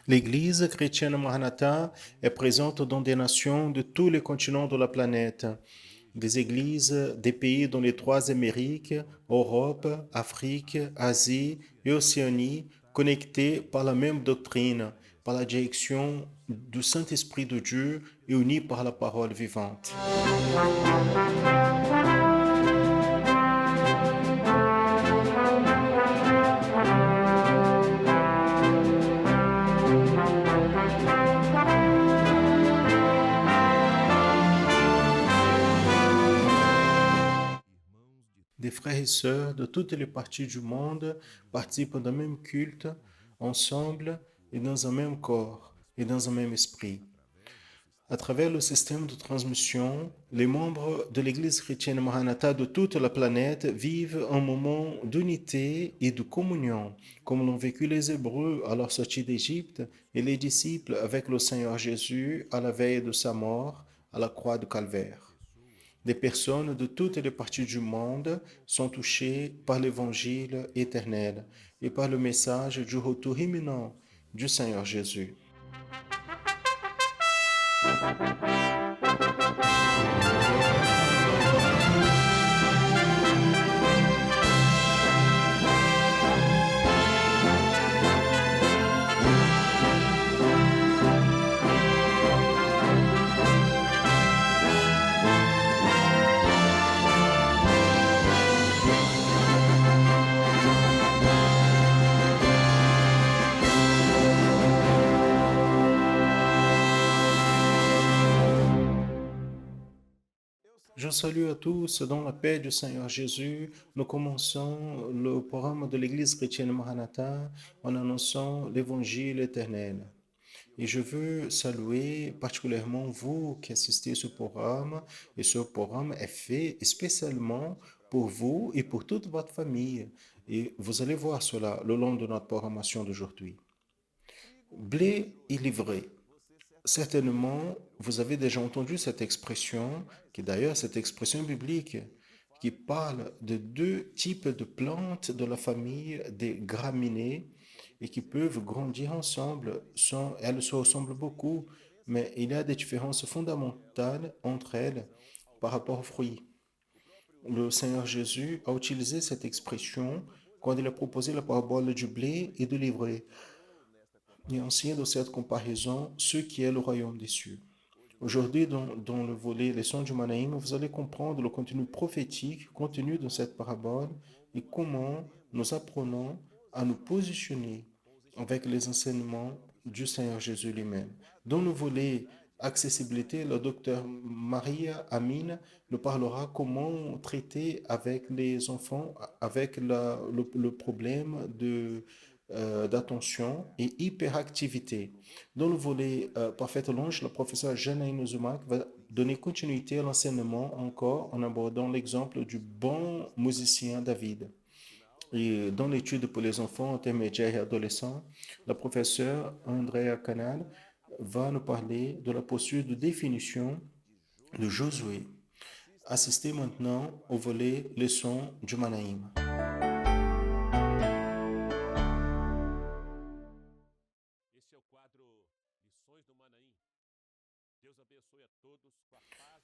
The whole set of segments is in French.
L'Église chrétienne Maranatha est présente dans des nations de tous les continents de la planète. Des églises des pays dans les trois Amériques, Europe, Afrique, Asie et Océanie, connectées par la même doctrine, par la direction du Saint-Esprit de Dieu et unies par la parole vivante. Des frères et sœurs de toutes les parties du monde participent d'un même culte, ensemble et dans un même corps et dans un même esprit. À travers le système de transmission, les membres de l'Église chrétienne Maranatha de toute la planète vivent un moment d'unité et de communion, comme l'ont vécu les Hébreux à leur sortie d'Égypte et les disciples avec le Seigneur Jésus à la veille de sa mort à la croix de Calvaire. Des personnes de toutes les parties du monde sont touchées par l'évangile éternel et par le message du retour imminent du Seigneur Jésus. Je salue à tous dans la paix du Seigneur Jésus. Nous commençons le programme de l'Église chrétienne Maranatha en annonçant l'Évangile éternel. Et je veux saluer particulièrement vous qui assistez à ce programme. Et ce programme est fait spécialement pour vous et pour toute votre famille. Et vous allez voir cela le long de notre programmation d'aujourd'hui. Blé et livré. Certainement, vous avez déjà entendu cette expression, qui est d'ailleurs cette expression biblique, qui parle de deux types de plantes de la famille des graminées et qui peuvent grandir ensemble. Elles se ressemblent beaucoup, mais il y a des différences fondamentales entre elles par rapport aux fruits. Le Seigneur Jésus a utilisé cette expression quand il a proposé la parabole du blé et du livret. Et enseigné de cette comparaison ce qui est le royaume des cieux. Aujourd'hui, dans le volet Leçons du Manaïm, vous allez comprendre le contenu prophétique contenu dans cette parabole et comment nous apprenons à nous positionner avec les enseignements du Seigneur Jésus lui-même. Dans le volet accessibilité, le docteur Maria Amine nous parlera comment traiter avec les enfants avec le problème d'attention et hyperactivité. Dans le volet Parfaite Longe, le professeur Jeanne Zumak va donner continuité à l'enseignement encore en abordant l'exemple du bon musicien David. Et dans l'étude pour les enfants intermédiaires et adolescents, la professeure Andrea Canal va nous parler de la posture de définition de Josué. Assistez maintenant au volet Leçon du Manaïm.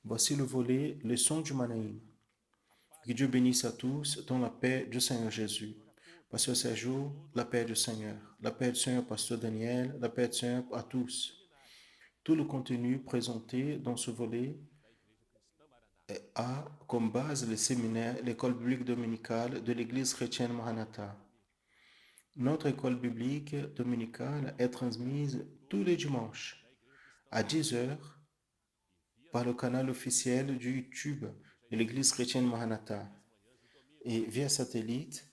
Voici le volet Leçon du Manaïm. Que Dieu bénisse à tous dans la paix du Seigneur Jésus. Pasteur Sergio, la paix du Seigneur. La paix du Seigneur, Pasteur Daniel, la paix du Seigneur à tous. Tout le contenu présenté dans ce volet a comme base le séminaire, l'école biblique dominicale de l'Église chrétienne Maranatha. Notre école biblique dominicale est transmise tous les dimanches à 10 heures par le canal officiel du YouTube de l'Église chrétienne Maranatha et via satellite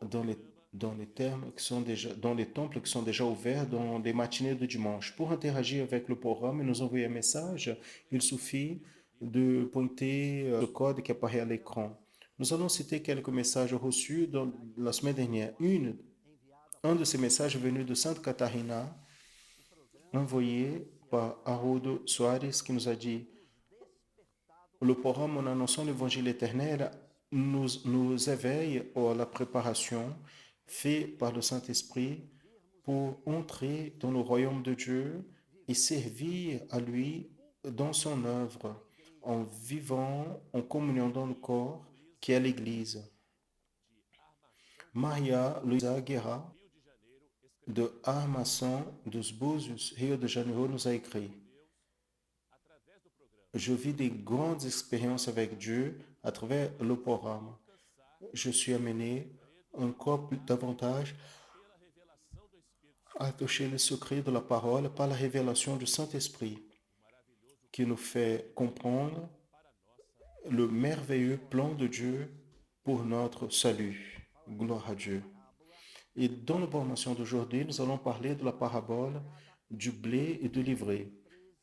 dans les termes qui sont déjà, dans les temples qui sont déjà ouverts dans les matinées de dimanche. Pour interagir avec le programme et nous envoyer un message, il suffit de pointer le code qui apparaît à l'écran. Nous allons citer quelques messages reçus dans la semaine dernière. Un de ces messages venu de Sainte Catarina, envoyé par Haroldo Soares, qui nous a dit: le programme en annonçant l'évangile éternel nous éveille à la préparation faite par le Saint-Esprit pour entrer dans le royaume de Dieu et servir à lui dans son œuvre, en vivant en communion dans le corps qui est l'Église. Maria Luisa Guerra, de Armação dos Búzios, Rio de Janeiro, nous a écrit: Je vis des grandes expériences avec Dieu à travers le programme. Je suis amené encore plus davantage à toucher le secret de la parole par la révélation du Saint-Esprit, qui nous fait comprendre le merveilleux plan de Dieu pour notre salut. Gloire à Dieu. Et dans la formation d'aujourd'hui, nous allons parler de la parabole du blé et de l'ivraie,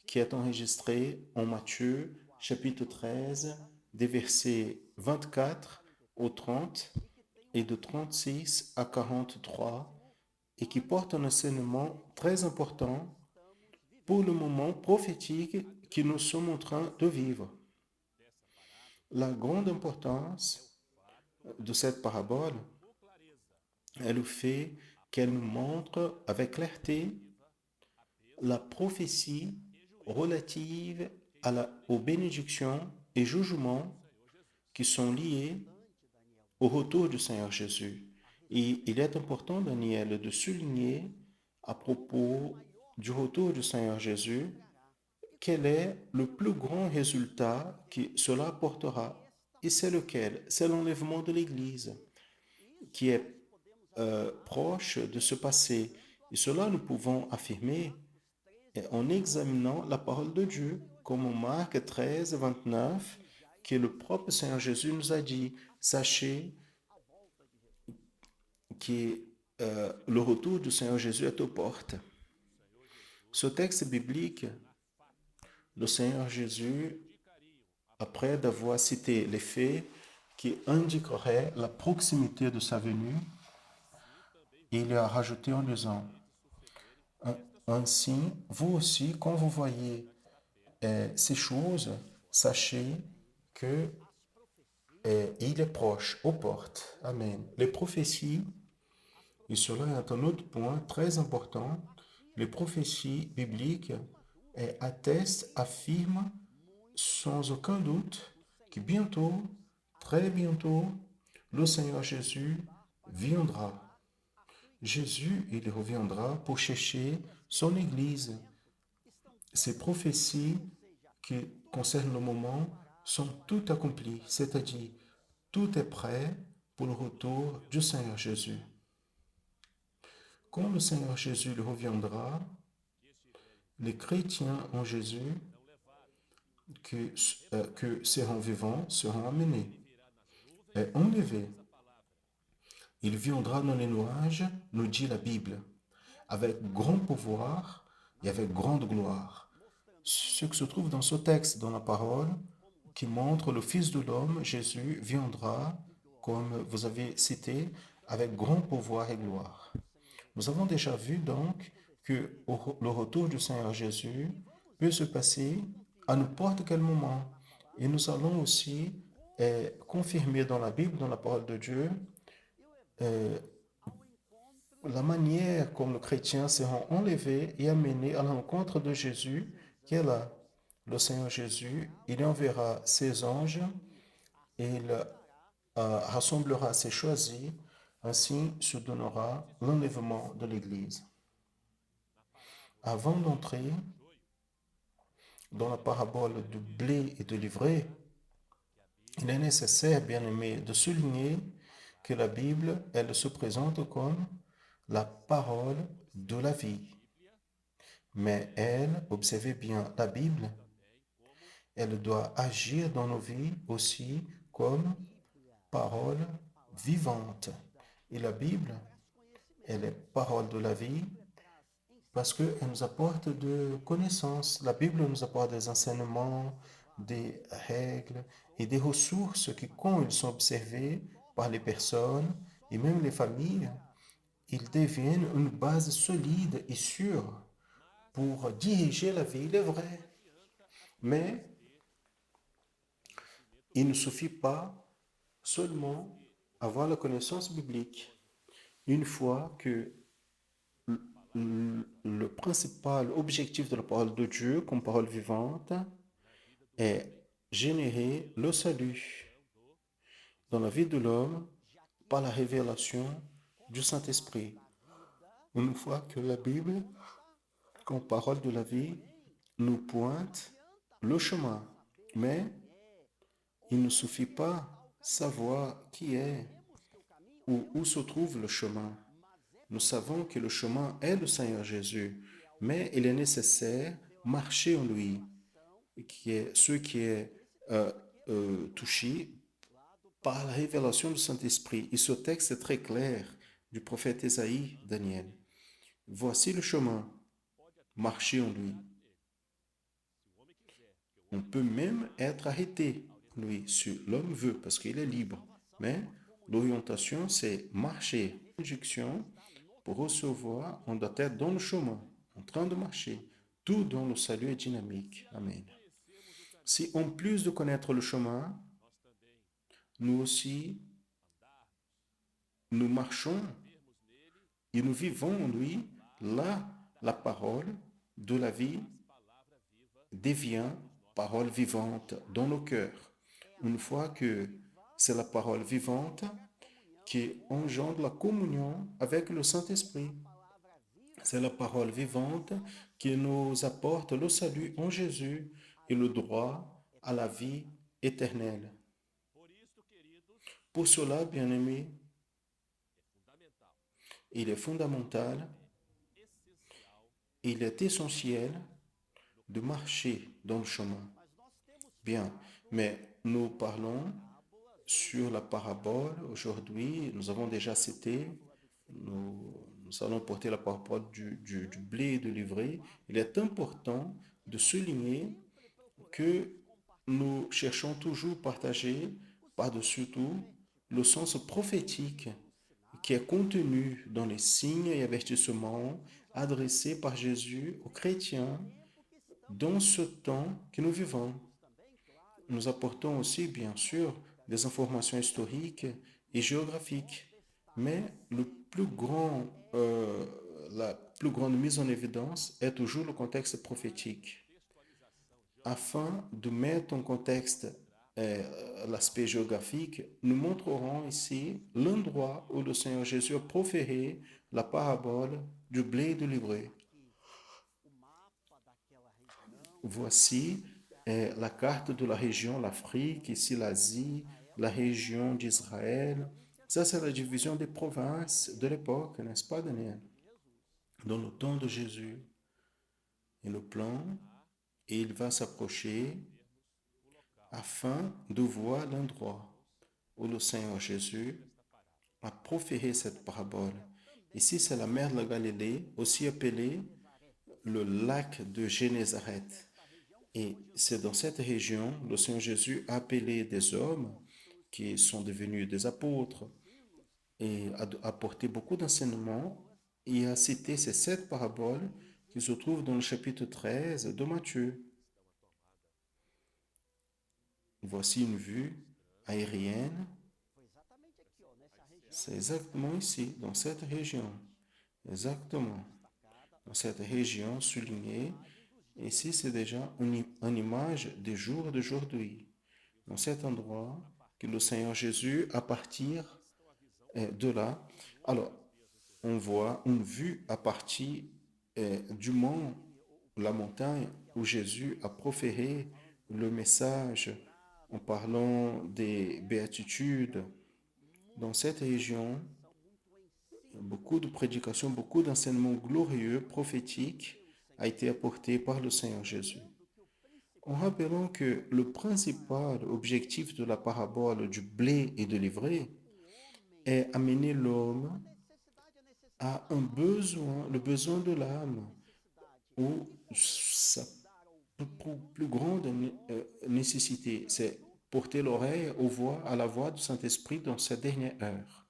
qui est enregistrée en Matthieu, chapitre 13, des versets 24 au 30 et de 36 à 43, et qui porte un enseignement très important pour le moment prophétique que nous sommes en train de vivre. La grande importance de cette parabole est le fait qu'elle nous montre avec clarté la prophétie relative aux bénédictions et jugements qui sont liés au retour du Seigneur Jésus. Et il est important, Daniel, de souligner à propos du retour du Seigneur Jésus quel est le plus grand résultat que cela apportera. Et c'est lequel? C'est l'enlèvement de l'Église qui est proche de se passer. Et cela, nous pouvons affirmer en examinant la parole de Dieu, comme en Marc 13, 29, que le propre Seigneur Jésus nous a dit: Sachez que le retour du Seigneur Jésus est aux portes. Ce texte biblique, le Seigneur Jésus, après d'avoir cité les faits qui indiqueraient la proximité de sa venue, il a rajouté en disant: Ainsi, vous aussi, quand vous voyez ces choses, sachez que il est proche, aux portes. Amen. Les prophéties, et cela est un autre point très important, les prophéties bibliques attestent, affirment sans aucun doute que bientôt, très bientôt, le Seigneur Jésus viendra. Jésus, il reviendra pour chercher son Église. Ces prophéties qui concernent le moment sont toutes accomplies, c'est-à-dire tout est prêt pour le retour du Seigneur Jésus. Quand le Seigneur Jésus reviendra, les chrétiens en Jésus que seront vivants seront amenés et enlevés. Il viendra dans les nuages, nous dit la Bible, avec grand pouvoir et avec grande gloire. Ce qui se trouve dans ce texte, dans la parole, qui montre le Fils de l'homme, Jésus, viendra, comme vous avez cité, avec grand pouvoir et gloire. Nous avons déjà vu donc que le retour du Seigneur Jésus peut se passer à n'importe quel moment. Et nous allons aussi confirmer dans la Bible, dans la parole de Dieu, la manière comme les chrétiens seront enlevés et amenés à l'encontre de Jésus, qui est là. Le Seigneur Jésus, il enverra ses anges et il rassemblera ses choisis, ainsi se donnera l'enlèvement de l'Église. Avant d'entrer dans la parabole du blé et de l'ivraie, il est nécessaire, bien aimé, de souligner que la Bible, elle se présente comme la parole de la vie. Mais elle, observez bien, la Bible, elle doit agir dans nos vies aussi comme parole vivante. Et la Bible, elle est parole de la vie parce qu'elle nous apporte de connaissances. La Bible nous apporte des enseignements, des règles et des ressources qui, quand ils sont observés par les personnes et même les familles, ils deviennent une base solide et sûre pour diriger la vie, il est vrai. Mais il ne suffit pas seulement avoir la connaissance biblique. Une fois que le principal objectif de la parole de Dieu comme parole vivante est générer le salut dans la vie de l'homme par la révélation du Saint-Esprit. Une fois que la Bible, comme parole de la vie, nous pointe le chemin, mais il ne suffit pas savoir qui est ou où se trouve le chemin. Nous savons que le chemin est le Seigneur Jésus, mais il est nécessaire marcher en lui, ce qui est touché par la révélation du Saint-Esprit. Et ce texte est très clair du prophète Ésaïe, Daniel. Voici le chemin, marchez en lui. On peut même être arrêté, lui, si l'homme veut, parce qu'il est libre. Mais l'orientation, c'est marcher. L'injection, pour recevoir, on doit être dans le chemin, en train de marcher. Tout dans le salut est dynamique. Amen. Si en plus de connaître le chemin, nous aussi, nous marchons et nous vivons en lui, là, la parole de la vie devient parole vivante dans nos cœurs. Une fois que c'est la parole vivante qui engendre la communion avec le Saint-Esprit. C'est la parole vivante qui nous apporte le salut en Jésus et le droit à la vie éternelle. Pour cela, bien-aimés, il est fondamental, il est essentiel de marcher dans le chemin. Bien, mais nous parlons sur la parabole aujourd'hui. Nous avons déjà cité, nous allons porter la parabole du blé et de l'ivraie. Il est important de souligner que nous cherchons toujours à partager par-dessus tout le sens prophétique qui est contenu dans les signes et avertissements adressés par Jésus aux chrétiens dans ce temps que nous vivons. Nous apportons aussi, bien sûr, des informations historiques et géographiques, mais la plus grande mise en évidence est toujours le contexte prophétique. Afin de mettre en contexte l'aspect géographique, nous montrerons ici l'endroit où le Seigneur Jésus a proféré la parabole du blé et de l'ivraie. Voici la carte de la région, l'Afrique, ici l'Asie, la région d'Israël. Ça, c'est la division des provinces de l'époque, n'est-ce pas, Daniel? Dans le temps de Jésus. Et le plan, et il va s'approcher afin de voir l'endroit où le Seigneur Jésus a proféré cette parabole. Ici, c'est la mer de la Galilée, aussi appelée le lac de Génézareth. Et c'est dans cette région, le Seigneur Jésus a appelé des hommes qui sont devenus des apôtres et a apporté beaucoup d'enseignements et a cité ces 7 paraboles qui se trouvent dans le chapitre 13 de Matthieu. Voici une vue aérienne. C'est exactement ici, dans cette région. Exactement. Dans cette région soulignée. Ici, c'est déjà une image des jours d'aujourd'hui. Dans cet endroit que le Seigneur Jésus, à partir de là, alors, on voit une vue à partir du mont, la montagne où Jésus a proféré le message en parlant des béatitudes. Dans cette région, beaucoup de prédications, beaucoup d'enseignements glorieux, prophétiques, a été apporté par le Seigneur Jésus. En rappelant que le principal objectif de la parabole du blé et de l'ivraie est amener l'homme à un besoin, le besoin de l'âme, ou sa plus grande nécessité, c'est porter l'oreille à la voix du Saint-Esprit dans cette dernière heure.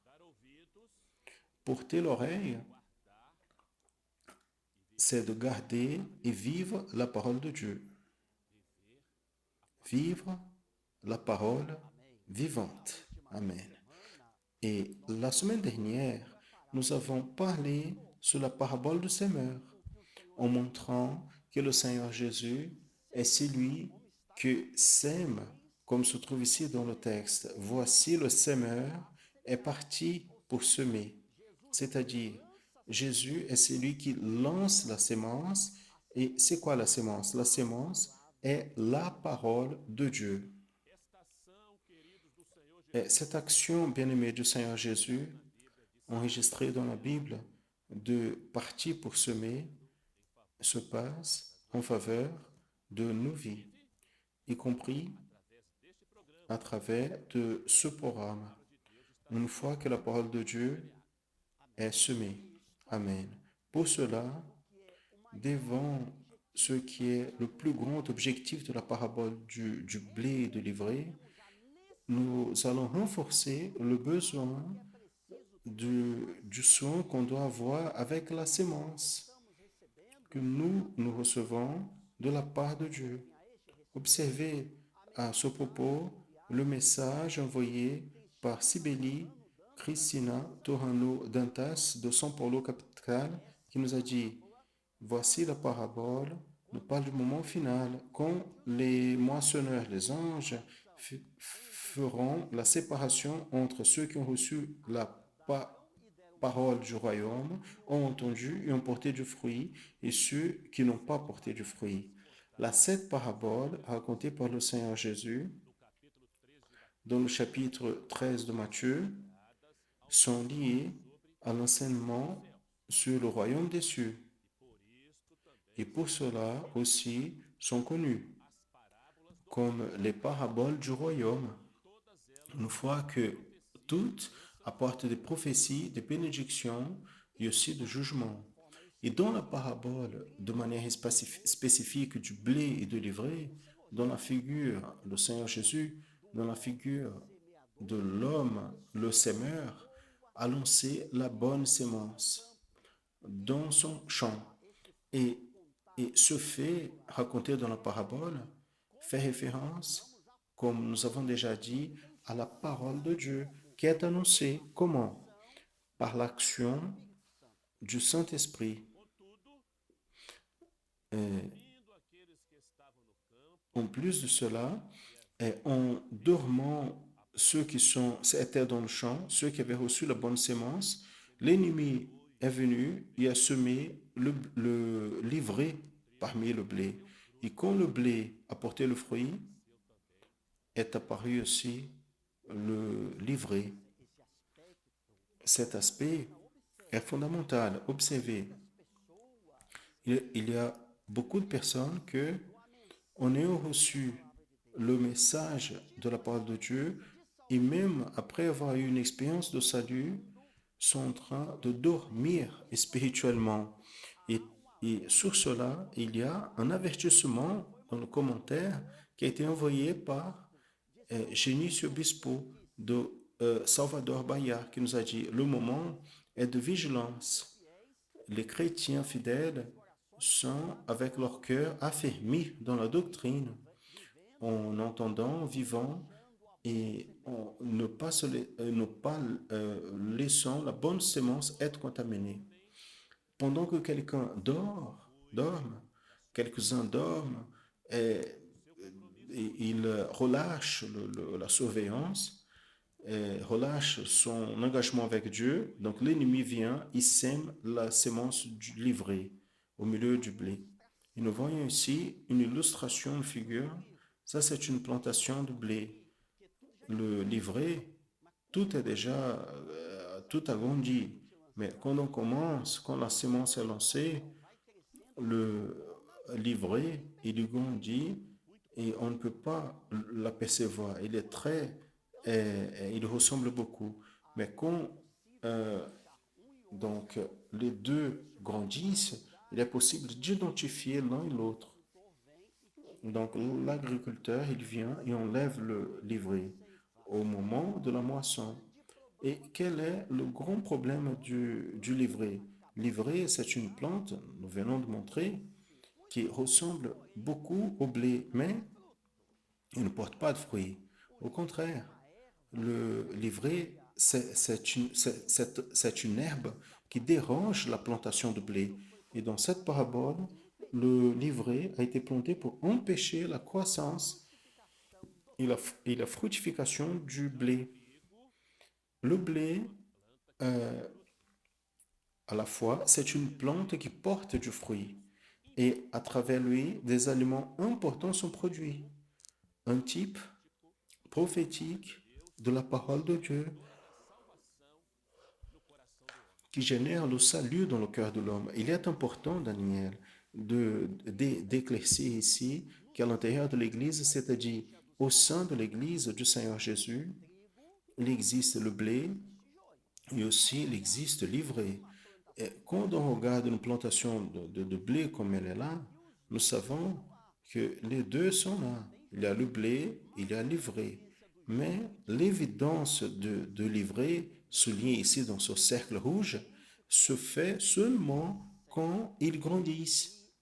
Porter l'oreille, c'est de garder et vivre la parole de Dieu. Vivre la parole vivante. Amen. Et la semaine dernière, nous avons parlé sur la parabole du semeur, en montrant que le Seigneur Jésus est celui qui sème, comme se trouve ici dans le texte. Voici le semeur est parti pour semer. C'est-à-dire, Jésus est celui qui lance la sémence. Et c'est quoi la sémence? La sémence est la parole de Dieu. Et cette action bien-aimée du Seigneur Jésus, enregistrée dans la Bible, de partir pour semer, se passe en faveur de nos vies, y compris à travers de ce programme, une fois que la parole de Dieu est semée. Amen. Pour cela, devant ce qui est le plus grand objectif de la parabole du blé et de l'ivraie, nous allons renforcer le besoin du soin qu'on doit avoir avec la sémence que nous recevons de la part de Dieu. Observez à ce propos le message envoyé par Sibeli Cristina Torrano Dantas de São Paulo capitale qui nous a dit: voici la parabole, nous parle du moment final quand les moissonneurs, les anges, feront la séparation entre ceux qui ont reçu la parole du royaume, ont entendu et ont porté du fruit, et ceux qui n'ont pas porté du fruit. Les 7 paraboles racontées par le Seigneur Jésus dans le chapitre 13 de Matthieu sont liées à l'enseignement sur le royaume des cieux. Et pour cela aussi sont connues comme les paraboles du royaume, une fois que toutes apportent des prophéties, des bénédictions et aussi de jugements. Et dans la parabole, de manière spécifique du blé et de l'ivraie, dans la figure du Seigneur Jésus, dans la figure de l'homme, le semeur, a lancé la bonne sémence dans son champ. Et, et ce fait raconté dans la parabole fait référence, comme nous avons déjà dit, à la parole de Dieu qui est annoncée comment? Par l'action du Saint-Esprit. En plus de cela, en dormant ceux qui étaient dans le champ, ceux qui avaient reçu la bonne sémence, l'ennemi est venu et a semé l'ivraie parmi le blé. Et quand le blé a porté le fruit, est apparu aussi l'ivraie. Cet aspect est fondamental. Observez, il y a beaucoup de personnes que, en ayant reçu le message de la parole de Dieu, et même après avoir eu une expérience de salut, sont en train de dormir spirituellement. Et, et sur cela, il y a un avertissement dans le commentaire qui a été envoyé par Genicio Bispo de Salvador Bahia, qui nous a dit: le moment est de vigilance. Les chrétiens fidèles sont avec leur cœur affermis dans la doctrine, en entendant, vivant et en ne pas laissant la bonne sémence être contaminée. Pendant que quelqu'un dorme, quelques-uns dorment, et il relâche la surveillance, relâche son engagement avec Dieu. Donc l'ennemi vient, il sème la sémence du livret au milieu du blé. Et nous voyons ici une illustration, une figure. Ça, c'est une plantation de blé. Le livret, tout est déjà, tout a grandi. Mais quand on commence, quand la sémence est lancée, le livret, il grandit et on ne peut pas l'apercevoir. Il est il ressemble beaucoup. Mais quand donc les deux grandissent, il est possible d'identifier l'un et l'autre. Donc l'agriculteur, il vient et enlève le livret au moment de la moisson. Et quel est le grand problème du livret? L'ivraie, c'est une plante, nous venons de montrer, qui ressemble beaucoup au blé, mais il ne porte pas de fruits. Au contraire, le livret c'est une herbe qui dérange la plantation de blé. Et dans cette parabole, le livret a été planté pour empêcher la croissance et la fructification du blé. Le blé, euh, à la fois, c'est une plante qui porte du fruit et à travers lui, des aliments importants sont produits. Un type prophétique de la parole de Dieu qui génère le salut dans le cœur de l'homme. Il est important, Daniel, d'éclaircir ici qu'à l'intérieur de l'Église, c'est-à-dire au sein de l'Église du Seigneur Jésus, il existe le blé et aussi il existe l'ivraie. Et quand on regarde une plantation de blé comme elle est là, nous savons que les deux sont là. Il y a le blé, il y a l'ivraie. Mais l'évidence de l'ivraie, soulignée ici dans ce cercle rouge, se fait seulement quand ils grandissent.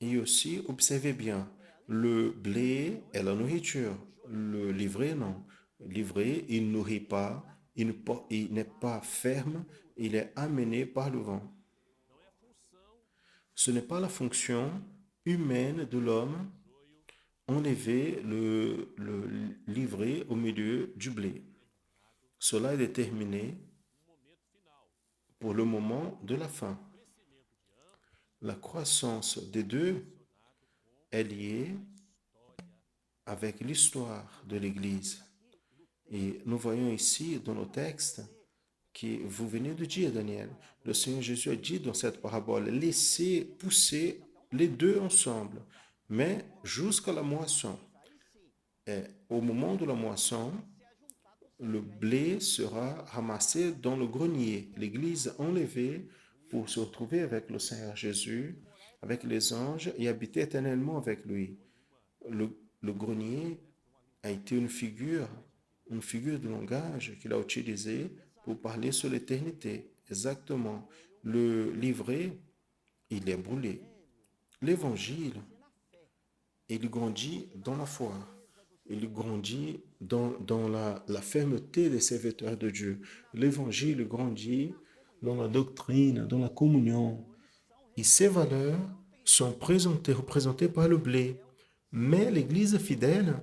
Et aussi, observez bien, le blé est la nourriture, le livret non. Le livret, il ne nourrit pas, il n'est pas ferme, il est amené par le vent. Ce n'est pas la fonction humaine de l'homme enlever le livret au milieu du blé. Cela est déterminé pour le moment de la fin. La croissance des deux est liée avec l'histoire de l'Église. Et nous voyons ici dans le texte que vous venez de dire, Daniel, le Seigneur Jésus a dit dans cette parabole, laissez pousser les deux ensemble, mais jusqu'à la moisson. Et au moment de la moisson, le blé sera ramassé dans le grenier, l'église enlevée pour se retrouver avec le Seigneur Jésus, avec les anges et habiter éternellement avec lui. Le grenier a été une figure de langage qu'il a utilisée pour parler sur l'éternité. Exactement. Le livret, il est brûlé. L'évangile, il grandit dans la foi. Il grandit dans la fermeté des serviteurs de Dieu. L'évangile grandit dans la doctrine, dans la communion. Et ces valeurs sont représentées par le blé. Mais l'Église fidèle,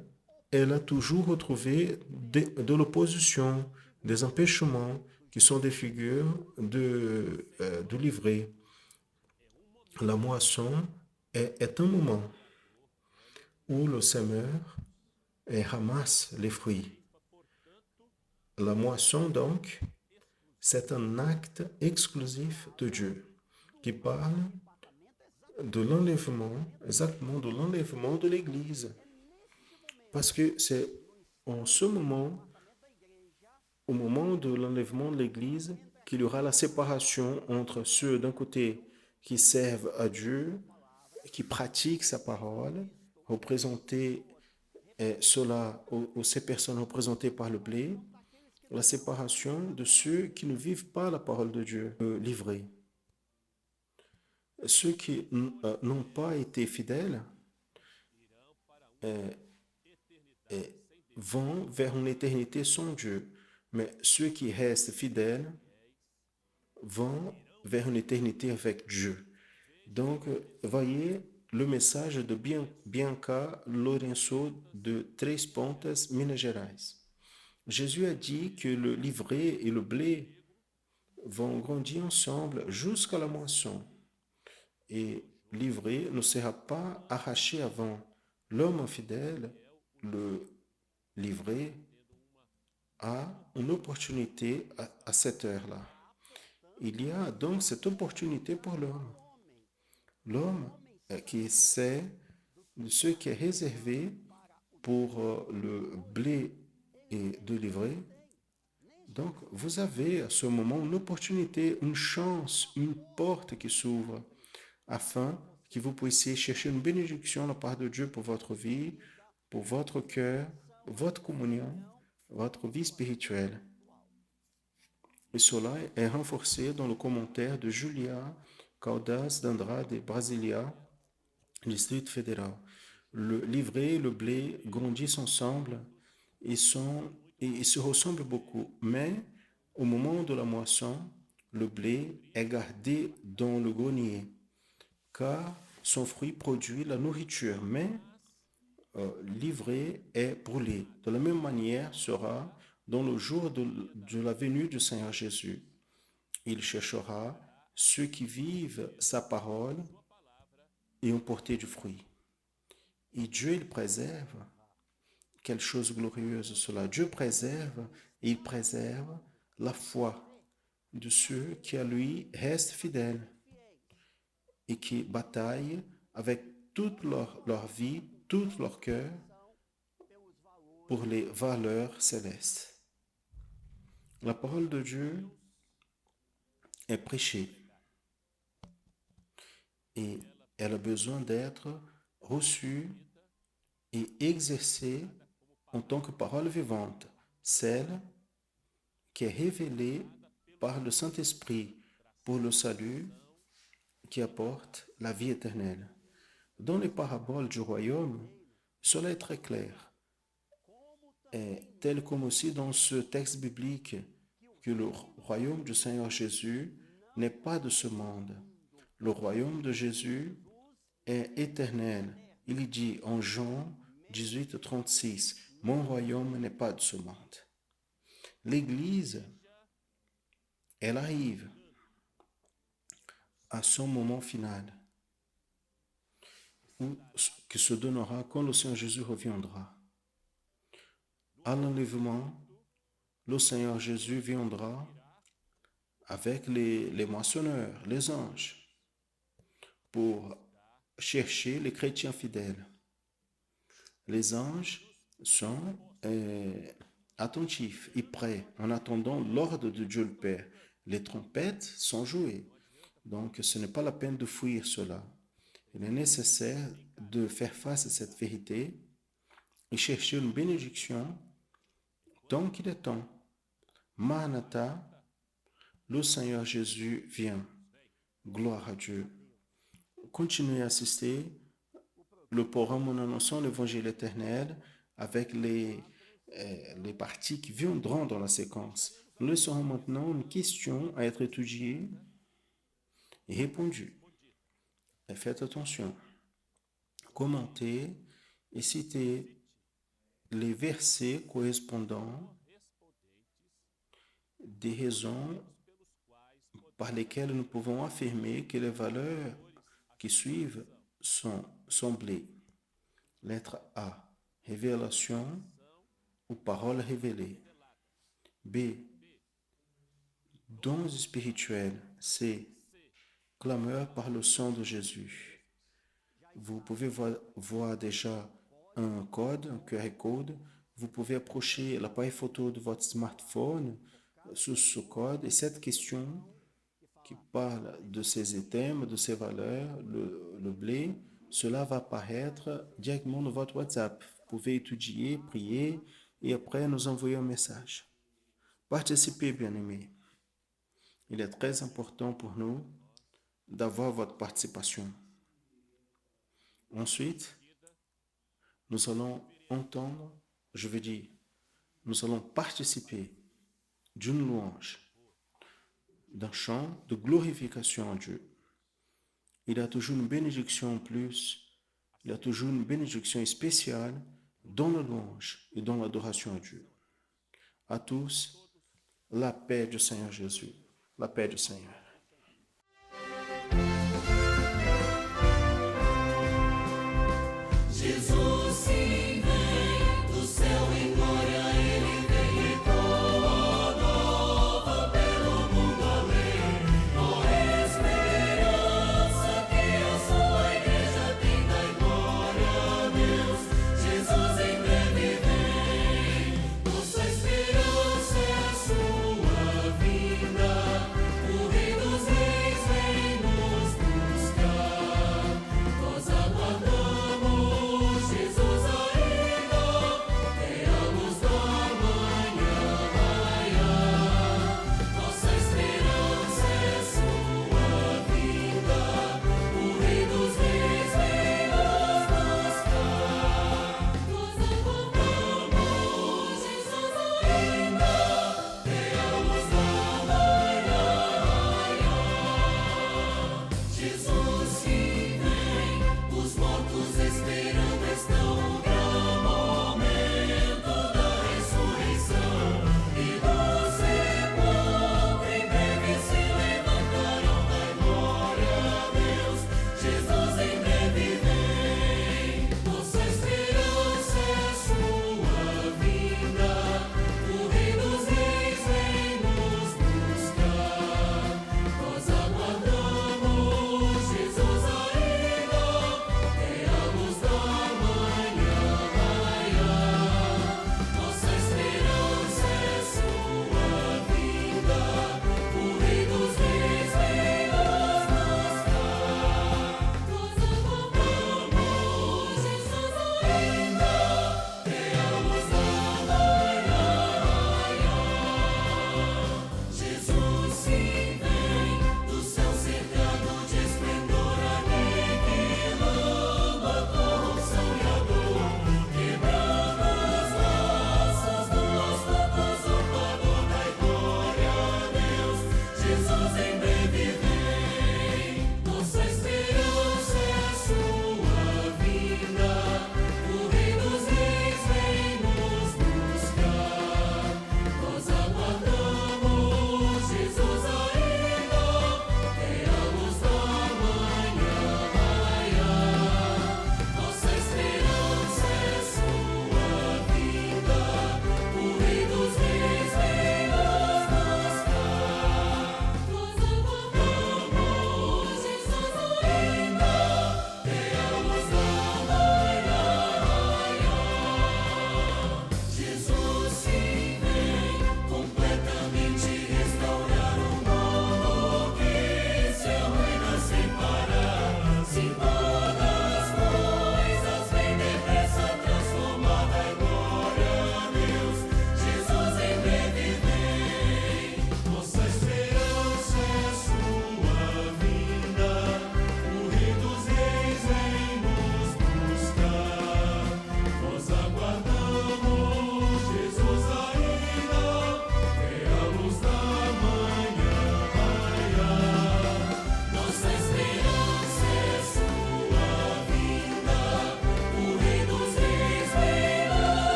elle a toujours retrouvé de l'opposition, des empêchements qui sont des figures de livret. La moisson est un moment où le semeur ramasse les fruits. La moisson, donc, c'est un acte exclusif de Dieu qui parle de l'enlèvement, exactement de l'enlèvement de l'Église. Parce que c'est en ce moment, au moment de l'enlèvement de l'Église, qu'il y aura la séparation entre ceux d'un côté qui servent à Dieu, qui pratiquent sa parole, représentés, cela, ou ces personnes représentées par le blé, la séparation de ceux qui ne vivent pas la parole de Dieu livrée. Ceux qui n'ont pas été fidèles euh, euh, vont vers une éternité sans Dieu, mais ceux qui restent fidèles vont vers une éternité avec Dieu. Donc, voyez le message de Bianca Lourenço de Três Pontas, Minas Gerais. Jésus a dit que le livret et le blé vont grandir ensemble jusqu'à la moisson. Et l'ivraie ne sera pas arraché avant. L'homme fidèle, le livré, a une opportunité à cette heure-là. Il y a donc cette opportunité pour l'homme. L'homme qui sait ce qui est réservé pour le blé et de l'ivraie. Donc, vous avez à ce moment une opportunité, une chance, une porte qui s'ouvre afin que vous puissiez chercher une bénédiction de la part de Dieu pour votre vie, pour votre cœur, votre communion, votre vie spirituelle. Et cela est renforcé dans le commentaire de Julia Caldas d'Andrade, Brasilia, District fédéral. Le livret et le blé grandissent ensemble et sont et ils se ressemblent beaucoup, mais au moment de la moisson, le blé est gardé dans le grenier, car son fruit produit la nourriture, mais l'ivraie est brûlée. De la même manière sera dans le jour de la venue du Seigneur Jésus. Il cherchera ceux qui vivent sa parole et ont porté du fruit. Et Dieu, il préserve. Quelle chose glorieuse cela. Dieu préserve et il préserve la foi de ceux qui à lui restent fidèles et qui bataillent avec toute leur vie, tout leur cœur pour les valeurs célestes. La parole de Dieu est prêchée et elle a besoin d'être reçue et exercée en tant que parole vivante, celle qui est révélée par le Saint-Esprit pour le salut qui apporte la vie éternelle. Dans les paraboles du royaume, cela est très clair, tel comme aussi dans ce texte biblique que le royaume du Seigneur Jésus n'est pas de ce monde. Le royaume de Jésus est éternel. Il dit en Jean 18, 36, « Mon royaume n'est pas de ce monde. » L'Église, elle arrive à son moment final, qui se donnera quand le Seigneur Jésus reviendra. À l'enlèvement, le Seigneur Jésus viendra avec les moissonneurs, les anges, pour chercher les chrétiens fidèles. Les anges sont attentifs et prêts en attendant l'ordre de Dieu le Père. Les trompettes sont jouées. Donc, ce n'est pas la peine de fuir cela. Il est nécessaire de faire face à cette vérité et chercher une bénédiction tant qu'il est temps. Maranatha, le Seigneur Jésus vient. Gloire à Dieu. Continuez à assister le programme en annonçant l'évangile éternel avec les parties qui viendront dans la séquence. Nous laisserons maintenant une question à être étudiée et répondue. Et faites attention. Commentez et citez les versets correspondants des raisons par lesquelles nous pouvons affirmer que les valeurs qui suivent sont semblées. Lettre A. Révélation ou parole révélée. B. Dons spirituels. C. Clameur par le sang de Jésus. Vous pouvez voir déjà un code, un QR code. Vous pouvez approcher l'appareil photo de votre smartphone sur ce code et cette question qui parle de ces items, de ces valeurs, le blé, cela va apparaître directement dans votre WhatsApp. Vous pouvez étudier, prier et après nous envoyer un message. Participez, bien-aimés. Il est très important pour nous d'avoir votre participation. Ensuite, nous allons entendre, nous allons participer d'une louange, d'un chant de glorification à Dieu. Il y a toujours une bénédiction en plus, il y a toujours une bénédiction spéciale dans la louange et dans l'adoration à Dieu. À tous, la paix du Seigneur Jésus, la paix du Seigneur. Sua vinda, o reino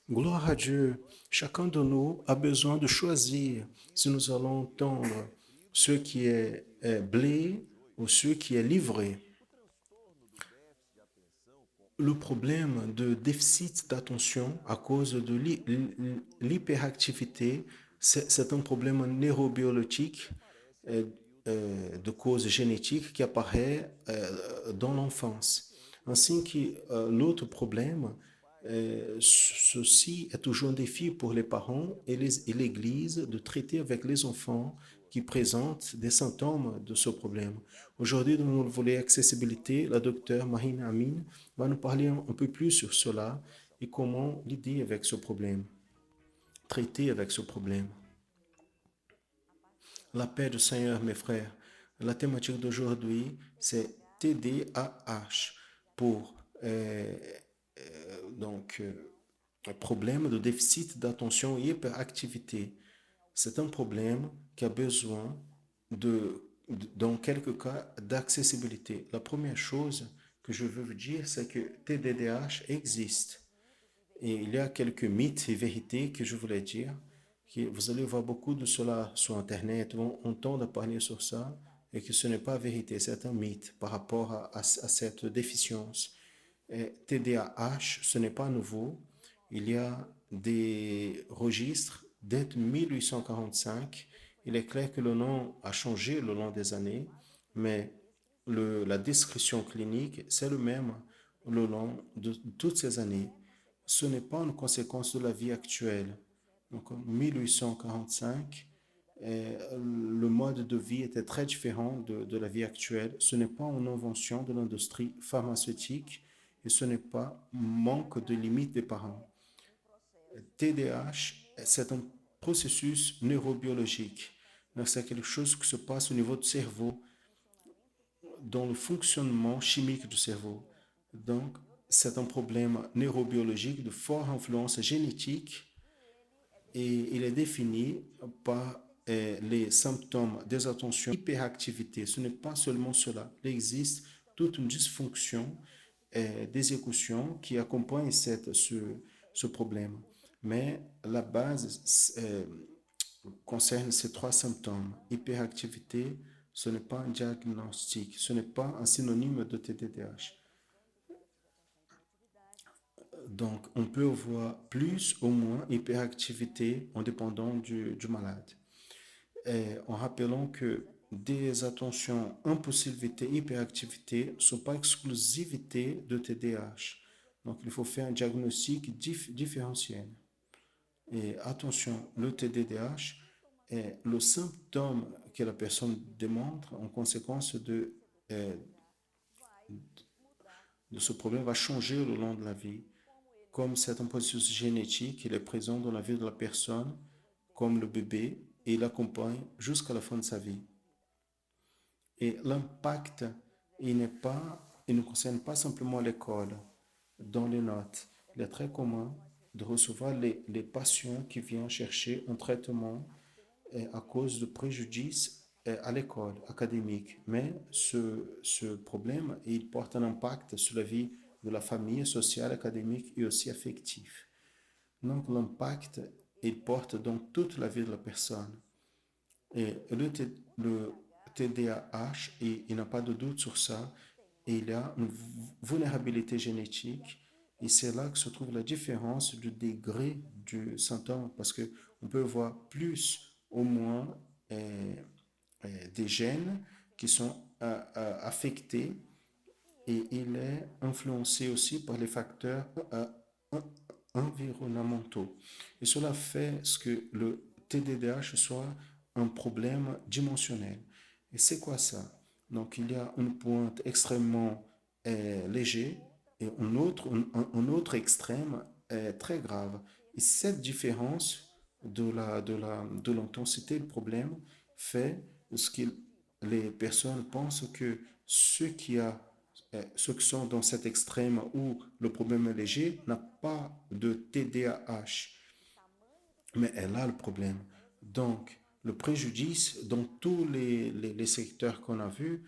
Gloire à Dieu. Chacun de nous a besoin de choisir si nous allons tendre ce qui est blé ou ce qui est livré. Le problème de déficit d'attention à cause de l'hyperactivité, c'est un problème neurobiologique euh, de cause génétique qui apparaît dans l'enfance. Ainsi que l'autre problème, ceci est toujours un défi pour les parents et l'Église de traiter avec les enfants qui présentent des symptômes de ce problème. Aujourd'hui, dans le volet accessibilité, la docteure Mahina Amin va nous parler un peu plus sur cela et comment l'aider avec ce problème, traiter avec ce problème. La paix du Seigneur, mes frères. La thématique d'aujourd'hui, c'est TDAH pour donc un problème de déficit d'attention et hyperactivité. C'est un problème qui a besoin dans quelques cas, d'accessibilité. La première chose que je veux vous dire, c'est que TDAH existe. Et il y a quelques mythes et vérités que je voulais dire. Vous allez voir beaucoup de cela sur Internet, on entend parler sur ça, et que ce n'est pas vérité, c'est un mythe par rapport à cette déficience. Et TDAH, ce n'est pas nouveau. Il y a des registres dès 1845. Il est clair que le nom a changé le long des années, mais la description clinique, c'est le même le long de toutes ces années. Ce n'est pas une conséquence de la vie actuelle. Donc en 1845, le mode de vie était très différent de la vie actuelle. Ce n'est pas une invention de l'industrie pharmaceutique et ce n'est pas manque de limites des parents. TDAH, c'est un processus neurobiologique. Donc, c'est quelque chose qui se passe au niveau du cerveau, dans le fonctionnement chimique du cerveau. Donc, c'est un problème neurobiologique de forte influence génétique et il est défini par les symptômes des attentions, hyperactivité. Ce n'est pas seulement cela. Il existe toute une dysfonction des émotions qui accompagne ce problème. Mais la base concerne ces trois symptômes. Hyperactivité, ce n'est pas un diagnostic, ce n'est pas un synonyme de TDAH. Donc, on peut voir plus ou moins hyperactivité en dépendant du malade. Et en rappelant que des attentions, impulsivité, hyperactivité ne sont pas exclusivité de TDAH. Donc, il faut faire un diagnostic différentiel. Et attention, le TDAH est le symptôme que la personne démontre en conséquence de ce problème va changer le long de la vie. Comme c'est un processus génétique, il est présent dans la vie de la personne, comme le bébé, et il l'accompagne jusqu'à la fin de sa vie. Et l'impact, il ne concerne pas simplement l'école. Dans les notes, il est très commun de recevoir les patients qui viennent chercher un traitement à cause de préjudices à l'école académique. Mais ce problème, il porte un impact sur la vie de la famille sociale, académique et aussi affective. Donc l'impact, il porte dans toute la vie de la personne. Et le TDAH, et il n'a pas de doute sur ça, et il y a une vulnérabilité génétique, et c'est là que se trouve la différence du degré du symptôme, parce qu'on peut voir plus ou moins des gènes qui sont affectés, et il est influencé aussi par les facteurs environnementaux. Et cela fait ce que le TDAH soit un problème dimensionnel. Et c'est quoi ça? Donc il y a une pointe extrêmement léger et un autre extrême très grave. Et cette différence de l'intensité du problème fait ce que les personnes pensent que ceux qui sont dans cet extrême où le problème est léger n'a pas de TDAH, mais elle a le problème. Donc, le préjudice dans tous les secteurs qu'on a vus,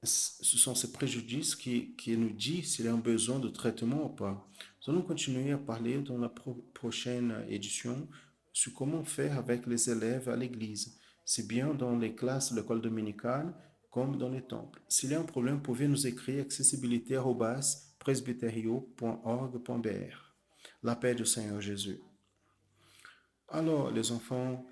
ce sont ces préjudices qui nous disent s'il y a un besoin de traitement ou pas. Nous allons continuer à parler dans la prochaine édition sur comment faire avec les élèves à l'église, c'est bien dans les classes de l'école dominicale comme dans les temples. S'il y a un problème, vous pouvez nous écrire accessibilité@presbyterio.org.br. La paix du Seigneur Jésus. Alors, les enfants,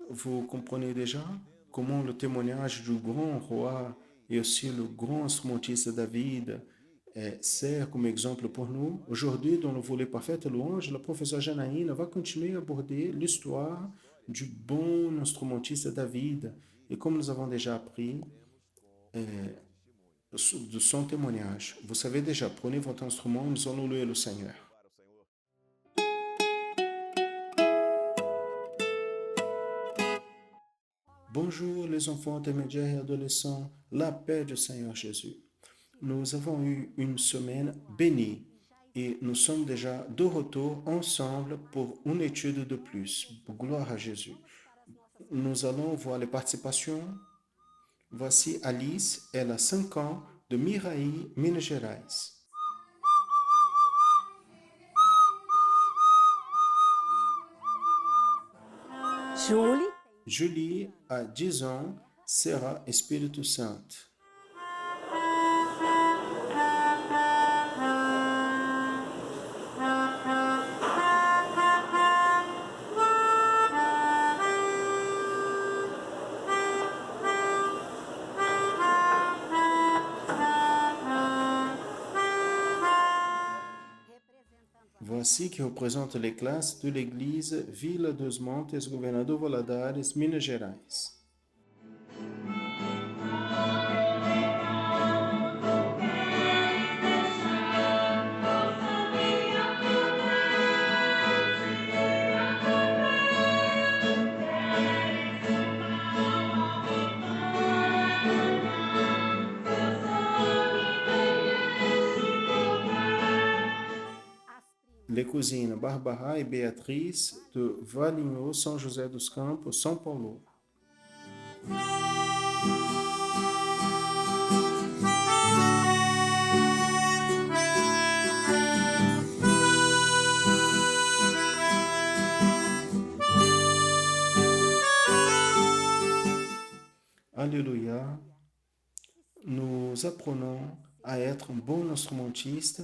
vous comprenez déjà comment le témoignage du grand roi et aussi le grand instrumentiste David sert comme exemple pour nous. Aujourd'hui, dans le volet Parfaite Louange, la professeure Janaïne va continuer à aborder l'histoire du bon instrumentiste David. Et comme nous avons déjà appris de son témoignage, vous savez déjà, prenez votre instrument, nous allons louer le Seigneur. Bonjour les enfants intermédiaires et adolescents, la paix du Seigneur Jésus. Nous avons eu une semaine bénie et nous sommes déjà de retour ensemble pour une étude de plus. Gloire à Jésus. Nous allons voir les participations. Voici Alice, elle a 5 ans, de Miraí, Minas Gerais. Julie a 10 ans, sera Espírito Santo. Voici qui représente les classes de l'église Vila dos Montes, Governador Valadares, Minas Gerais. Les cousines Barbara et Beatriz de Valinhos, São José dos Campos, São Paulo. Alléluia. Nous apprenons à être un bon instrumentiste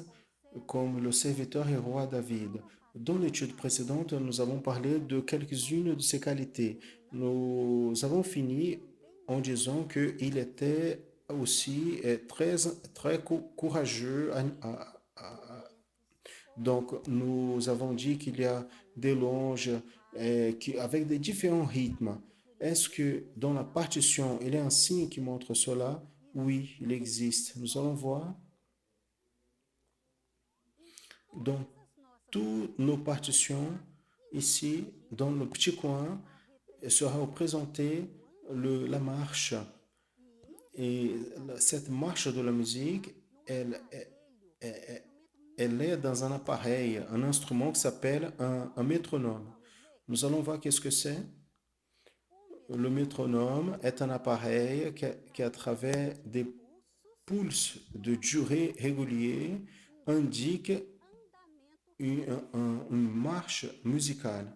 comme le serviteur et roi David. Dans l'étude précédente, nous avons parlé de quelques-unes de ses qualités. Nous avons fini en disant qu'il était aussi très courageux. Donc, nous avons dit qu'il y a des louanges avec des différents rythmes. Est-ce que dans la partition, il y a un signe qui montre cela? Oui, il existe. Nous allons voir. Dans toutes nos partitions, ici, dans le petit coin, sera représentée la marche. Et cette marche de la musique, elle est dans un appareil, un instrument qui s'appelle un métronome. Nous allons voir qu'est-ce que c'est. Le métronome est un appareil qui à travers des pulses de durée réguliers, indique une marche musicale.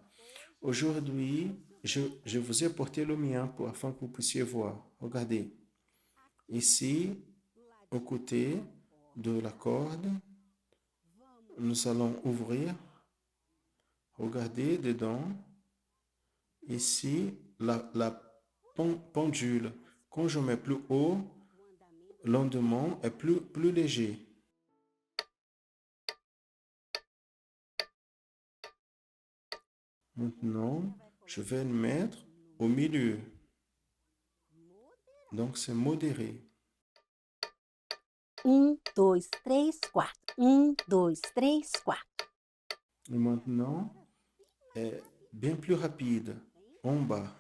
Aujourd'hui, je vous ai apporté le mien afin que vous puissiez voir. Regardez. Ici, au côté de la corde, nous allons ouvrir. Regardez dedans. Ici, la pendule. Quand je mets plus haut, l'ondement est plus léger. Maintenant, je vais le mettre au milieu. Donc, c'est modéré. 1, 2, 3, 4. 1, 2, 3, 4. Et maintenant, est bien plus rapide, en bas.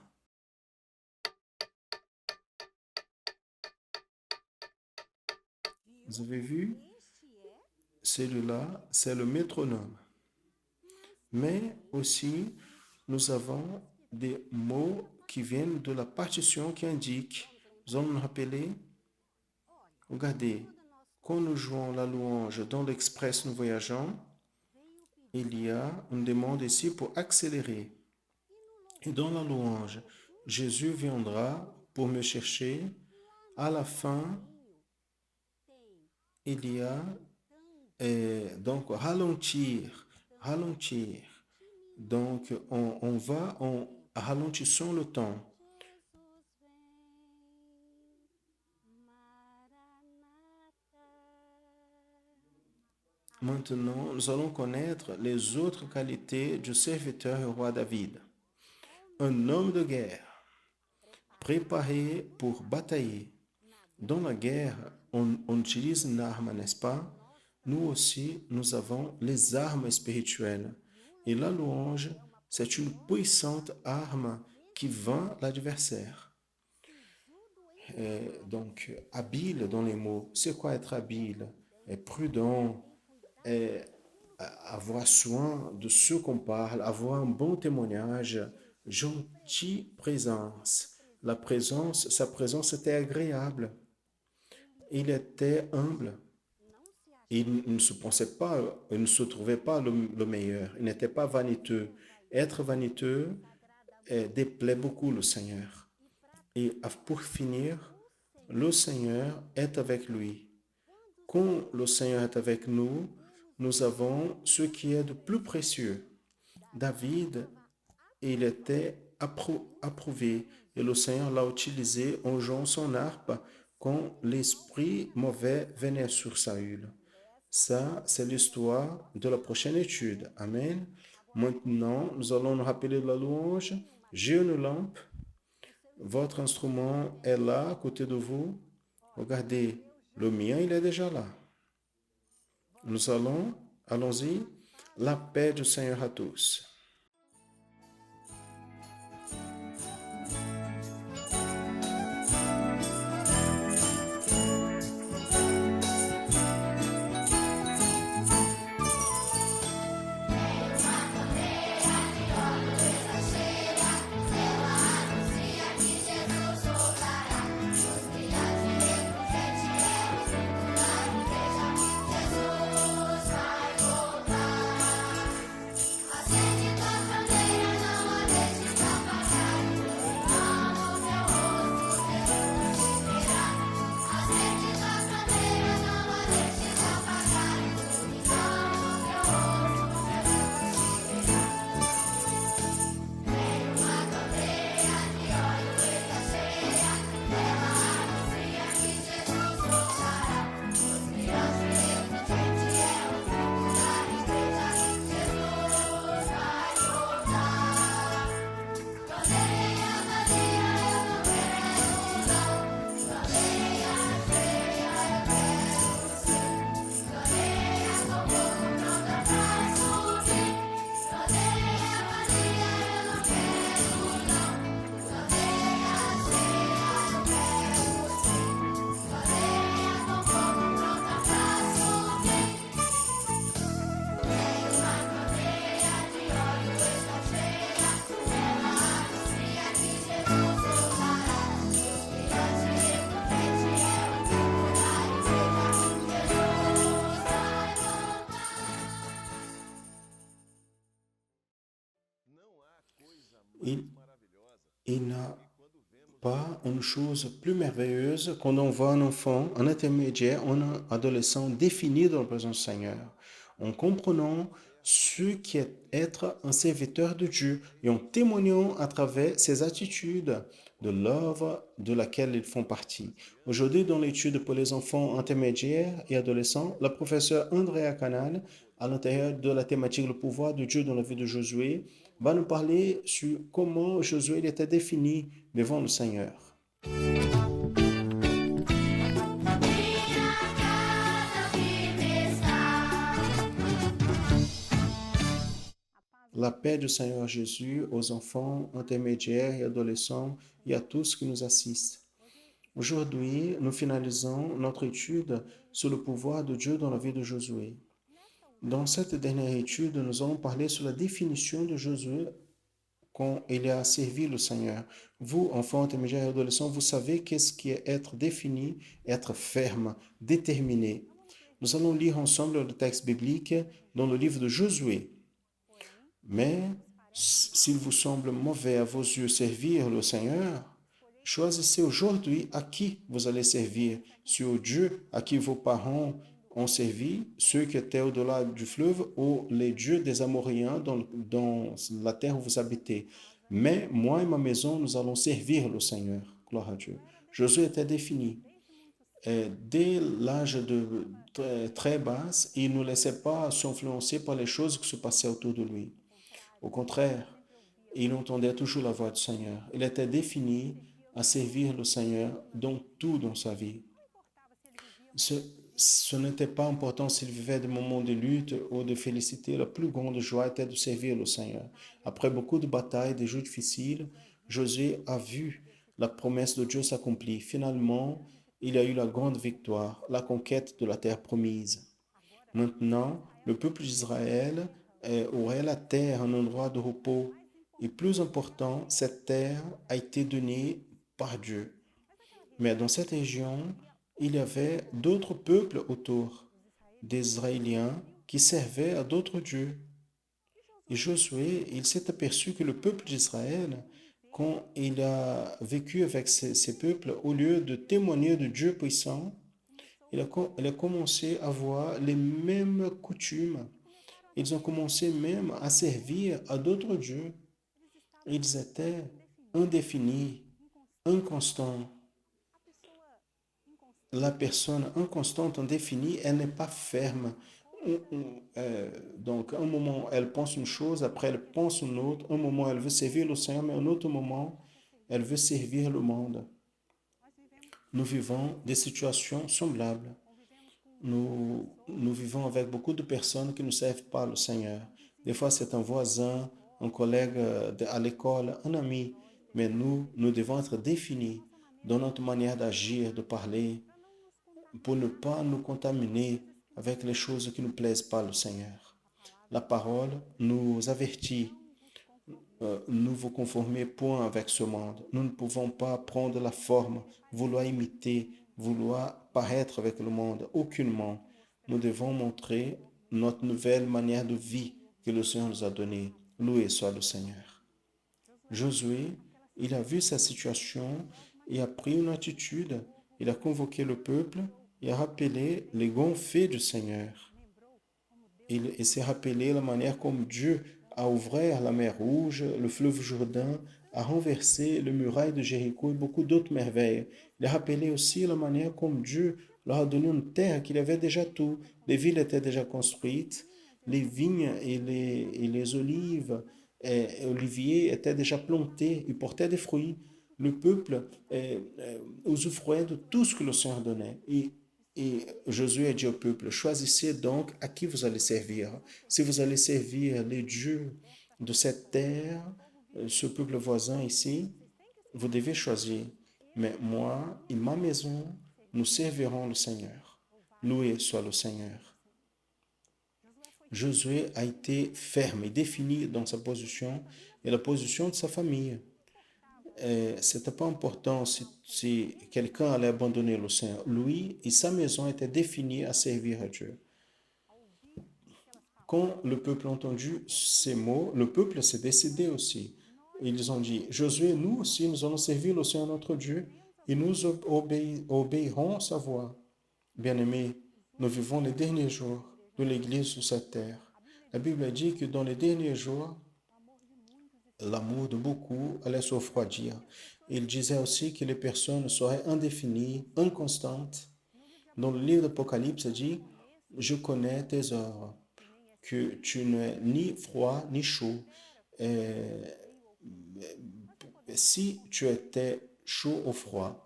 Vous avez vu? Celui-là, c'est le métronome. Mais aussi, nous avons des mots qui viennent de la partition qui indiquent. Nous allons nous rappeler. Regardez, quand nous jouons la louange dans l'Express Nous Voyageons, il y a une demande ici pour accélérer. Et dans la louange, Jésus viendra pour me chercher. À la fin, il y a donc ralentir, ralentir. Donc on va en ralentissant le temps. Maintenant, nous allons connaître les autres qualités du serviteur et roi David. Un homme de guerre, préparé pour batailler. Dans la guerre, on utilise une arme, n'est-ce pas? Nous aussi, nous avons les armes spirituelles. Et la louange, c'est une puissante arme qui vainc l'adversaire. Donc, habile dans les mots. C'est quoi être habile? Prudent, avoir soin de ce qu'on parle, avoir un bon témoignage, gentille présence. La présence, sa présence était agréable. Il était humble. Il ne se pensait pas, il ne se trouvait pas le meilleur. Il n'était pas vaniteux. Être vaniteux déplaît beaucoup le Seigneur. Et pour finir, le Seigneur est avec lui. Quand le Seigneur est avec nous, nous avons ce qui est de plus précieux. David, il était approuvé et le Seigneur l'a utilisé en jouant son harpe quand l'esprit mauvais venait sur Saül. Ça, c'est l'histoire de la prochaine étude. Amen. Maintenant, nous allons nous rappeler de la louange. J'ai une lampe. Votre instrument est là, à côté de vous. Regardez, le mien, il est déjà là. Nous allons-y. La paix du Seigneur à tous. Il, il n'a pas une chose plus merveilleuse quand on voit un enfant, un intermédiaire, un adolescent défini dans la présence du Seigneur, en comprenant ce qu'est être un serviteur de Dieu et en témoignant à travers ses attitudes de l'œuvre de laquelle ils font partie. Aujourd'hui, dans l'étude pour les enfants intermédiaires et adolescents, la professeure Andrea Canal, à l'intérieur de la thématique le pouvoir de Dieu dans la vie de Josué, va nous parler sur comment Josué était défini devant le Seigneur. La paix du Seigneur Jésus aux enfants intermédiaires et adolescents et à tous qui nous assistent. Aujourd'hui, nous finalisons notre étude sur le pouvoir de Dieu dans la vie de Josué. Dans cette dernière étude, nous allons parler sur la définition de Josué quand il a servi le Seigneur. Vous, enfants, intermédiaires et adolescents, vous savez qu'est-ce qui est être défini, être ferme, déterminé. Nous allons lire ensemble le texte biblique dans le livre de Josué. Mais s'il vous semble mauvais à vos yeux servir le Seigneur, choisissez aujourd'hui à qui vous allez servir, si au Dieu à qui vos parents ont servi, ceux qui étaient au-delà du fleuve, ou les dieux des Amoréens dans la terre où vous habitez. Mais moi et ma maison, nous allons servir le Seigneur. Gloire à Dieu. Josué était défini. Dès l'âge de très basse, il ne laissait pas s'influencer par les choses qui se passaient autour de lui. Au contraire, il entendait toujours la voix du Seigneur. Il était défini à servir le Seigneur dans tout dans sa vie. Ce, ce n'était pas important s'il vivait des moments de lutte ou de félicité. La plus grande joie était de servir le Seigneur. Après beaucoup de batailles, des jours difficiles, Josué a vu la promesse de Dieu s'accomplir. Finalement, il a eu la grande victoire, la conquête de la terre promise. Maintenant, le peuple d'Israël aurait la terre, un endroit de repos. Et plus important, cette terre a été donnée par Dieu. Mais dans cette région, il y avait d'autres peuples autour, des Israéliens qui servaient à d'autres dieux. Et Josué, il s'est aperçu que le peuple d'Israël, quand il a vécu avec ces peuples, au lieu de témoigner de Dieu puissant, il a commencé à avoir les mêmes coutumes. Ils ont commencé même à servir à d'autres dieux. Ils étaient indéfinis, inconstants. La personne inconstante, indéfinie, elle n'est pas ferme. Donc, un moment, elle pense une chose, après, elle pense une autre. Un moment, elle veut servir le Seigneur, mais un autre moment, elle veut servir le monde. Nous vivons des situations semblables. Nous vivons avec beaucoup de personnes qui ne servent pas le Seigneur. Des fois, c'est un voisin, un collègue à l'école, un ami. Mais nous devons être définis dans notre manière d'agir, de parler, pour ne pas nous contaminer avec les choses qui ne plaisent pas au Seigneur. La parole nous avertit, nous vous conformer point avec ce monde. Nous ne pouvons pas prendre la forme, vouloir imiter, vouloir paraître avec le monde, aucunement. Nous devons montrer notre nouvelle manière de vie que le Seigneur nous a donnée. Loué soit le Seigneur. Josué, il a vu sa situation et a pris une attitude. Il a convoqué le peuple et a rappelé les grands faits du Seigneur. Il s'est rappelé la manière comme Dieu a ouvert la mer Rouge, le fleuve Jourdain, a renversé le muraille de Jéricho et beaucoup d'autres merveilles. Il a rappelé aussi la manière comme Dieu leur a donné une terre qu'il avait déjà tout. Les villes étaient déjà construites, les vignes et les olives et oliviers étaient déjà plantés, ils portaient des fruits. Le peuple usufruait de tout ce que le Seigneur donnait. Et Josué a dit au peuple, choisissez donc à qui vous allez servir. Si vous allez servir les dieux de cette terre, ce peuple voisin ici, vous devez choisir. Mais moi et ma maison, nous servirons le Seigneur. Loué soit le Seigneur. Josué a été ferme et défini dans sa position et la position de sa famille. Ce n'était pas important si quelqu'un allait abandonner le Seigneur. Lui et sa maison étaient définis à servir à Dieu. Quand le peuple a entendu ces mots, le peuple s'est décidé aussi. Ils ont dit, Josué, nous aussi, nous allons servir le Seigneur notre Dieu et nous obéirons à sa voix. Bien-aimés, nous vivons les derniers jours de l'Église sur cette terre. La Bible dit que dans les derniers jours, l'amour de beaucoup allait se refroidir. Il disait aussi que les personnes seraient indéfinies, inconstantes. Dans le livre d'Apocalypse, il dit, je connais tes œuvres, que tu n'es ni froid ni chaud. Euh, si tu étais chaud ou froid,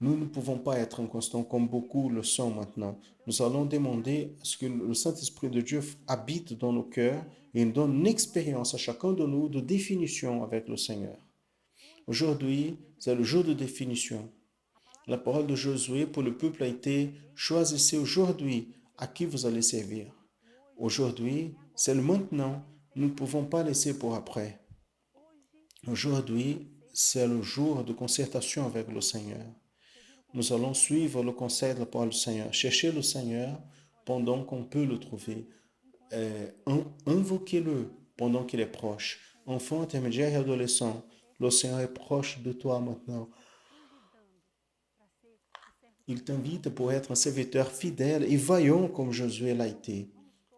nous ne pouvons pas être inconstants comme beaucoup le sont maintenant. Nous allons demander à ce que le Saint-Esprit de Dieu habite dans nos cœurs et il donne une expérience à chacun de nous de définition avec le Seigneur. Aujourd'hui, c'est le jour de définition. La parole de Josué pour le peuple a été choisissez aujourd'hui à qui vous allez servir. Aujourd'hui, c'est le maintenant. Nous ne pouvons pas laisser pour après. Aujourd'hui, c'est le jour de concertation avec le Seigneur. Nous allons suivre le conseil de la parole du Seigneur. Chercher le Seigneur pendant qu'on peut le trouver. Invoquez-le pendant qu'il est proche. Enfant, intermédiaire et adolescent, le Seigneur est proche de toi maintenant. Il t'invite pour être un serviteur fidèle et vaillant comme Josué l'a été.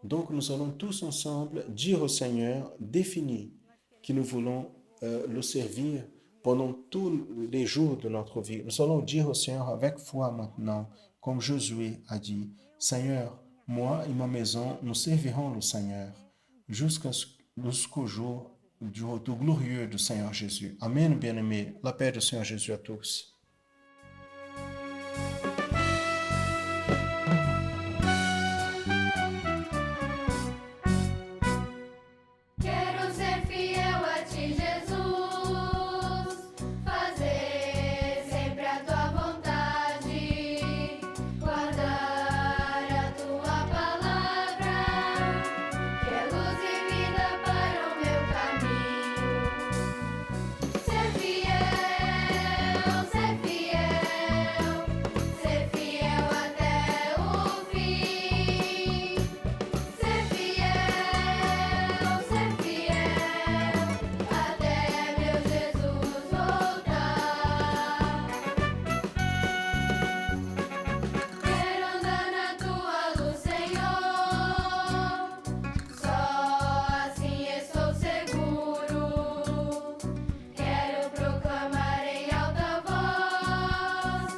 Donc nous allons tous ensemble dire au Seigneur, définir que nous voulons le servir pendant tous les jours de notre vie. Nous allons dire au Seigneur avec foi maintenant, comme Josué a dit, Seigneur, moi et ma maison, nous servirons le Seigneur jusqu'au jour du glorieux du Seigneur Jésus. Amen, bien-aimés. La paix du Seigneur Jésus à tous. Quero ser fiel a ti, Jesus, fazer sempre a tua vontade, guardar a tua palavra, que é luz e vida para o meu caminho. Ser fiel, ser fiel, ser fiel até o fim. Ser fiel, até meu Jesus voltar. Quero andar na tua luz, Senhor, só assim estou seguro. Quero proclamar em alta voz: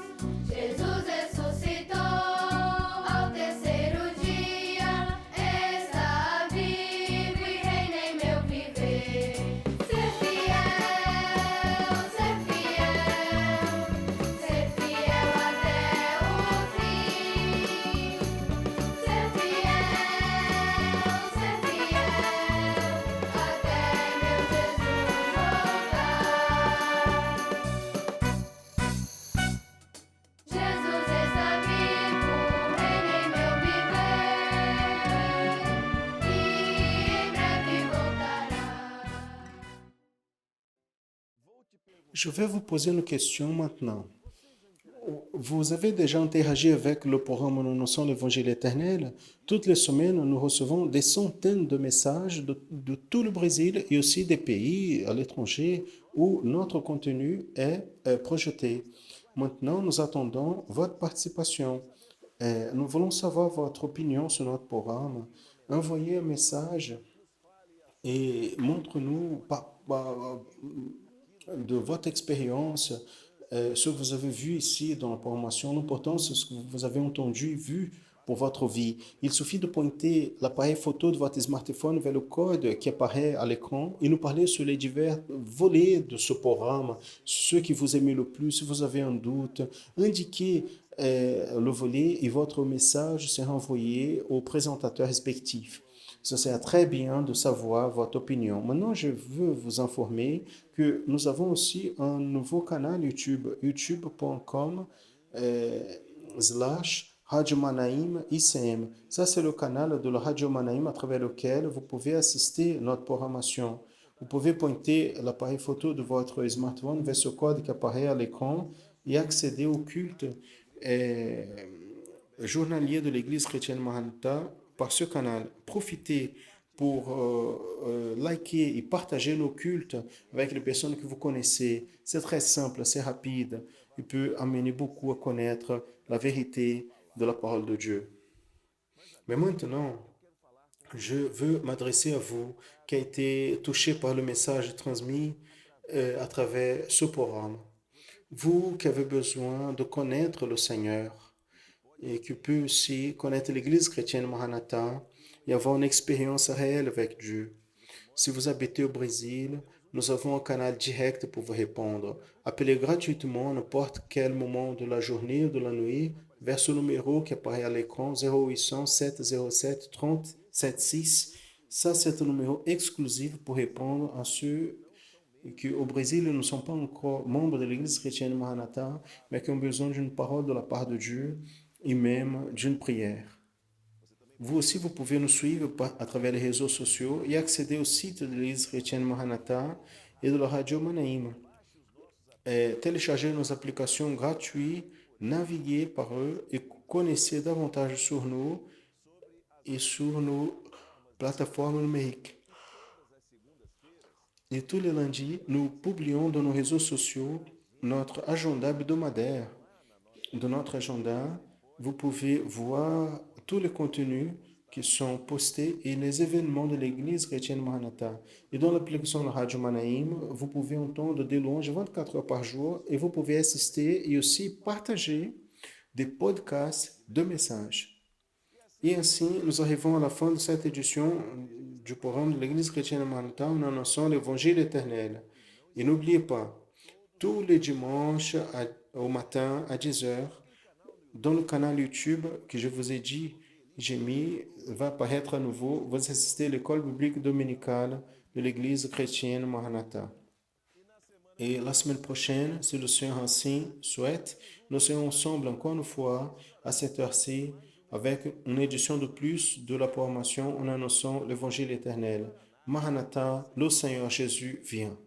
Jesus ressuscitou ao terceiro dia, está vivo e reina em meu viver. Ser fiel, ser fiel, ser fiel até o fim. Ser fiel, até meu Jesus voltar. Jesus está vivo, reina em meu viver, e em breve voltará. Je vais vous poser une question maintenant. Vous avez déjà interagi avec le programme Nous sommes l'Évangile éternel. Toutes les semaines, nous recevons des centaines de messages de tout le Brésil et aussi des pays à l'étranger où notre contenu est projeté. Maintenant, nous attendons votre participation. Nous voulons savoir votre opinion sur notre programme. Envoyez un message et montre-nous de votre expérience, ce que vous avez vu ici dans la formation, l'importance de ce que vous avez entendu et vu pour votre vie. Il suffit de pointer l'appareil photo de votre smartphone vers le code qui apparaît à l'écran et nous parler sur les divers volets de ce programme, ceux qui vous aimez le plus, si vous avez un doute, indiquez le volet et votre message sera envoyé au présentateur respectif. Ce serait très bien de savoir votre opinion. Maintenant, je veux vous informer que nous avons aussi un nouveau canal YouTube, youtube.com slash Radio Manaim ICM. Ça, c'est le canal de la Radio Manaim à travers lequel vous pouvez assister à notre programmation. Vous pouvez pointer l'appareil photo de votre smartphone vers ce code qui apparaît à l'écran et accéder au culte journalier de l'Église chrétienne Maranatha par ce canal. Profitez pour liker et partager nos cultes avec les personnes que vous connaissez. C'est très simple, c'est rapide et peut amener beaucoup à connaître la vérité de la parole de Dieu. Mais maintenant, je veux m'adresser à vous qui a été touché par le message transmis à travers ce programme. Vous qui avez besoin de connaître le Seigneur et qui peut aussi connaître l'Église chrétienne Maranatha et avoir une expérience réelle avec Dieu. Si vous habitez au Brésil, nous avons un canal direct pour vous répondre. Appelez gratuitement à n'importe quel moment de la journée ou de la nuit vers ce numéro qui apparaît à l'écran 0800 707 30 76. Ça, c'est un numéro exclusif pour répondre à ceux qui au Brésil ne sont pas encore membres de l'Église chrétienne Maranatha, mais qui ont besoin d'une parole de la part de Dieu et même d'une prière. Vous aussi, vous pouvez nous suivre à travers les réseaux sociaux et accéder au site de l'Église chrétienne Maranatha et de la radio Manaïm. Téléchargez nos applications gratuites, naviguez par eux et connaissez davantage sur nous et sur nos plateformes numériques. Et tous les lundis, nous publions dans nos réseaux sociaux notre agenda hebdomadaire. Dans notre agenda, vous pouvez voir tous les contenus qui sont postés et les événements de l'Église chrétienne Maranatha. Et dans l'application de Radio Manaïm, vous pouvez entendre des louanges 24 heures par jour et vous pouvez assister et aussi partager des podcasts de messages. Et ainsi, nous arrivons à la fin de cette édition du programme de l'Église chrétienne Maranatha en annonçant l'Évangile éternel. Et n'oubliez pas, tous les dimanches au matin à 10 heures, dans le canal YouTube que je vous ai dit, j'ai mis, va apparaître à nouveau, vous assistez à l'école biblique dominicale de l'Église chrétienne Maranatha. Et la semaine prochaine, si le Seigneur ainsi souhaite, nous serons ensemble encore une fois à cette heure-ci avec une édition de plus de la programmation en annonçant l'Évangile éternel. Maranatha, le Seigneur Jésus vient.